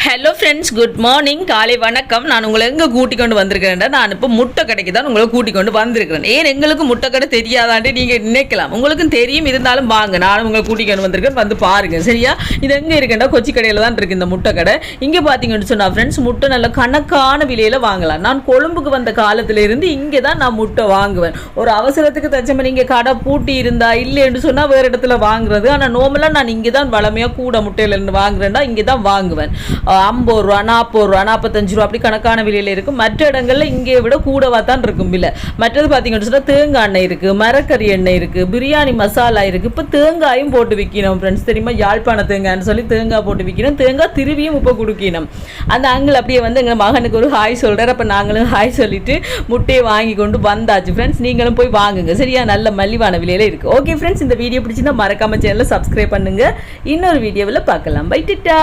Hello friends, good morning, காலை வணக்கம். நான் உங்களை எங்கே கூட்டிக் கொண்டு வந்திருக்கிறேன்? நான் இப்போ முட்டை கடைக்கு தான் உங்களை கூட்டிக் கொண்டு வந்திருக்கிறேன். ஏன் எங்களுக்கு முட்டை கடை தெரியாதான்ட்டு நீங்கள் நினைக்கலாம். உங்களுக்கும் தெரியும், இருந்தாலும் வாங்க, நானும் உங்களை கூட்டிக் கொண்டு வந்திருக்கேன், வந்து பாருங்கள். சரியா? இது எங்கே இருக்குன்னா கொச்சி கடையில் தான் இருக்குது இந்த முட்டை கடை. இங்கே பார்த்தீங்கன்னு சொன்னால் ஃப்ரெண்ட்ஸ், முட்டை நல்ல கணக்கான விலையில் வாங்கலாம். நான் கொழும்புக்கு வந்த காலத்திலிருந்து இங்கே தான் நான் முட்டை வாங்குவேன். ஒரு அவசரத்துக்கு தச்சமே இங்கே கடை பூட்டி இருந்தா இல்லைன்னு சொன்னால் வேறு இடத்துல வாங்குறது. ஆனால் நோமலாக நான் இங்கே தான் வளமையாக கூட முட்டையிலேருந்து வாங்குறேன்னா இங்கே தான் வாங்குவேன். 50 ரூபா, 40 ரூபா, 45 ரூபா அப்படி கணக்கான விலையில் இருக்கும். மற்ற இடங்களில் இங்கே விட கூடவா தான் இருக்கும் விலை. மற்றது பார்த்தீங்கன்னு சொன்னால் தேங்காய் எண்ணெய் இருக்குது, மரக்கறி எண்ணெய் இருக்குது, பிரியாணி மசாலா இருக்குது. இப்போ தேங்காயும் போட்டு விற்கணும் ஃப்ரெண்ட்ஸ். தெரியுமா? யாழ்ப்பாண தேங்காய்னு சொல்லி தேங்காய் போட்டு விற்கணும். தேங்காய் திருவியும் இப்போ கொடுக்கணும். அந்த அங்கிள் அப்படியே வந்து எங்கள் மகனுக்கு ஒரு ஹாய் சொல்கிறார். அப்போ நாங்களும் ஹாய் சொல்லிட்டு முட்டையை வாங்கி கொண்டு வந்தாச்சு ஃப்ரெண்ட்ஸ். நீங்களும் போய் வாங்குங்க. சரியா? நல்ல மலிவான விலையில் இருக்குது. ஓகே ஃப்ரெண்ட்ஸ், இந்த வீடியோ பிடிச்சிருந்தா மறக்காம சேனலை சப்ஸ்கிரைப் பண்ணுங்கள். இன்னொரு வீடியோவில் பார்க்கலாம். பை, டிட்டா.